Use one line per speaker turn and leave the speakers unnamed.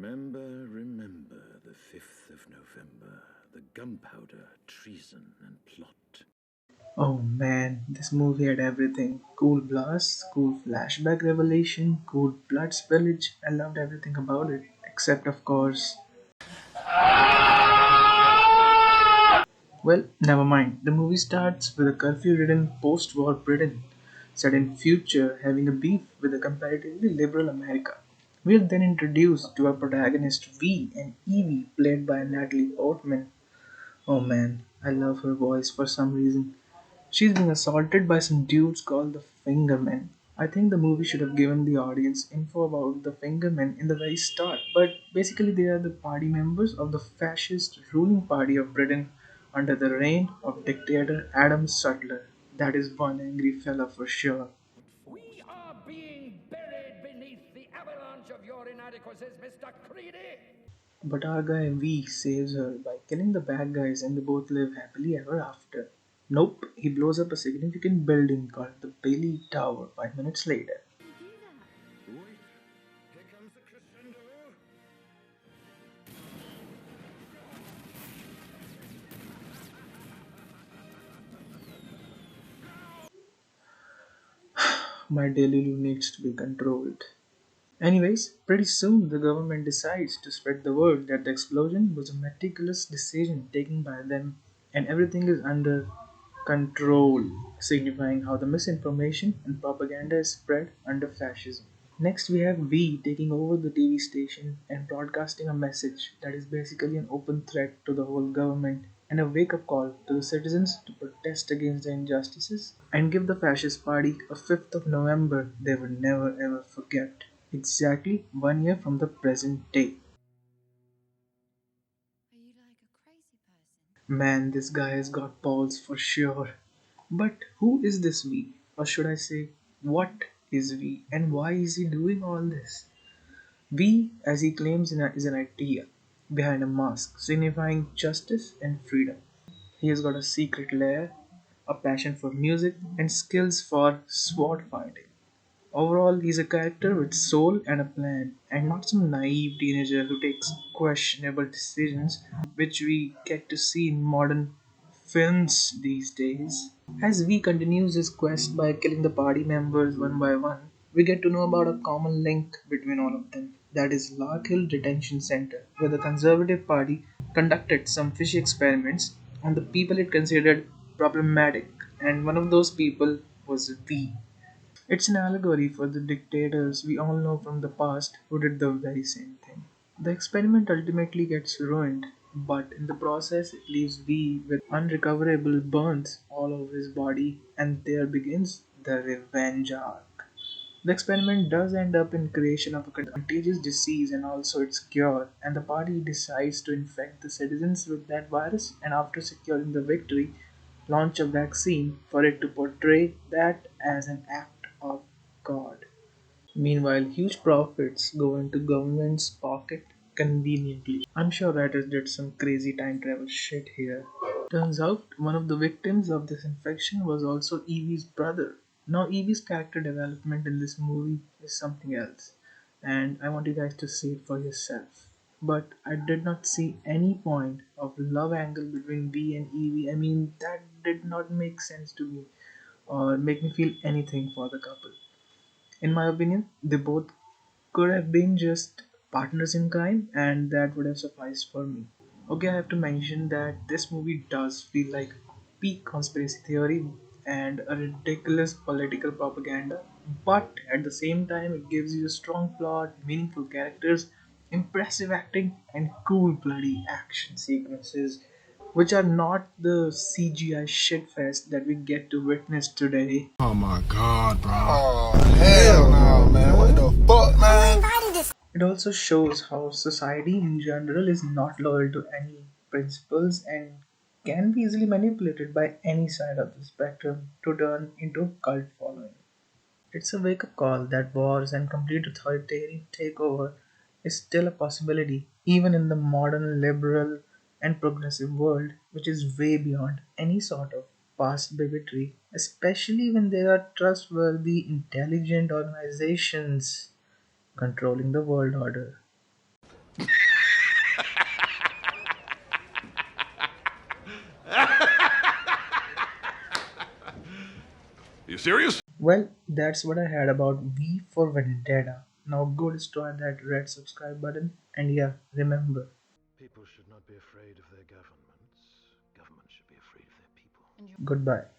Remember, remember the 5th of November, the gunpowder, treason, and plot.
Oh man, this movie had everything. Cool blasts, cool flashback revelation, cool blood spillage. I loved everything about it. Except, of course, well, never mind. The movie starts with a curfew-ridden post-war Britain, set in future, having a beef with a comparatively liberal America. We are then introduced to our protagonist V and Evie, played by Natalie Portman. Oh man, I love her voice for some reason. She's being assaulted by some dudes called the Fingermen. I think the movie should have given the audience info about the Fingermen in the very start, but basically they are the party members of the fascist ruling party of Britain under the reign of dictator Adam Sutler. That is one angry fella for sure.
We are being buried beneath the avalanche of your inadequacies, Mr. Creedy!
But our guy V saves her by killing the bad guys and they both live happily ever after. Nope, he blows up a significant building called the Bailey Tower 5 minutes later.
Wait, here comes the crescendo.
My delulu needs to be controlled. Anyways, pretty soon the government decides to spread the word that the explosion was a meticulous decision taken by them and everything is under control, signifying how the misinformation and propaganda is spread under fascism. Next, we have V taking over the TV station and broadcasting a message that is basically an open threat to the whole government and a wake up call to the citizens to protest against the injustices and give the fascist party a 5th of November they would never ever forget. Exactly 1 year from the present day.
Are you like a crazy person?
Man, this guy has got balls for sure. But who is this V? Or should I say, what is V and why is he doing all this? V, as he claims, is an idea behind a mask, signifying justice and freedom. He has got a secret lair, a passion for music, and skills for sword fighting. Overall, he's a character with soul and a plan, and not some naive teenager who takes questionable decisions, which we get to see in modern films these days. As V continues his quest by killing the party members one by one, we get to know about a common link between all of them. That is Lark Hill Detention Center, where the Conservative Party conducted some fishy experiments on the people it considered problematic, and one of those people was V. It's an allegory for the dictators we all know from the past who did the very same thing. The experiment ultimately gets ruined, but in the process it leaves V with unrecoverable burns all over his body, and there begins the revenge arc. The experiment does end up in creation of a contagious disease and also its cure, and the party decides to infect the citizens with that virus and after securing the victory, launch a vaccine for it to portray that as an act of God. Meanwhile, huge profits go into government's pocket conveniently. I'm sure writers did some crazy time travel shit here. Turns out one of the victims of this infection was also Evie's brother. Now, Evie's character development in this movie is something else, and I want you guys to see it for yourself. But I did not see any point of love angle between V and Evie. I mean, that did not make sense to me or make me feel anything for the couple. In my opinion, they both could have been just partners in crime, and that would have sufficed for me. Okay, I have to mention that this movie does feel like peak conspiracy theory and a ridiculous political propaganda, but at the same time, it gives you a strong plot, meaningful characters, impressive acting, and cool bloody action sequences, which are not the CGI shitfest that we get to witness today.
Oh my god, bro.
Oh, hell no, man. What the fuck, man?
It also shows how society in general is not loyal to any principles and can be easily manipulated by any side of the spectrum to turn into a cult following. It's a wake up call that wars and complete authoritarian takeover is still a possibility, even in the modern liberal and progressive world, which is way beyond any sort of past bigotry, especially when there are trustworthy, intelligent organizations controlling the world order.
serious?
Well, that's what I had about V for Vendetta. Now go destroy that red subscribe button, and yeah, remember.
People should not be afraid of their governments. Governments should be afraid of their people.
Goodbye.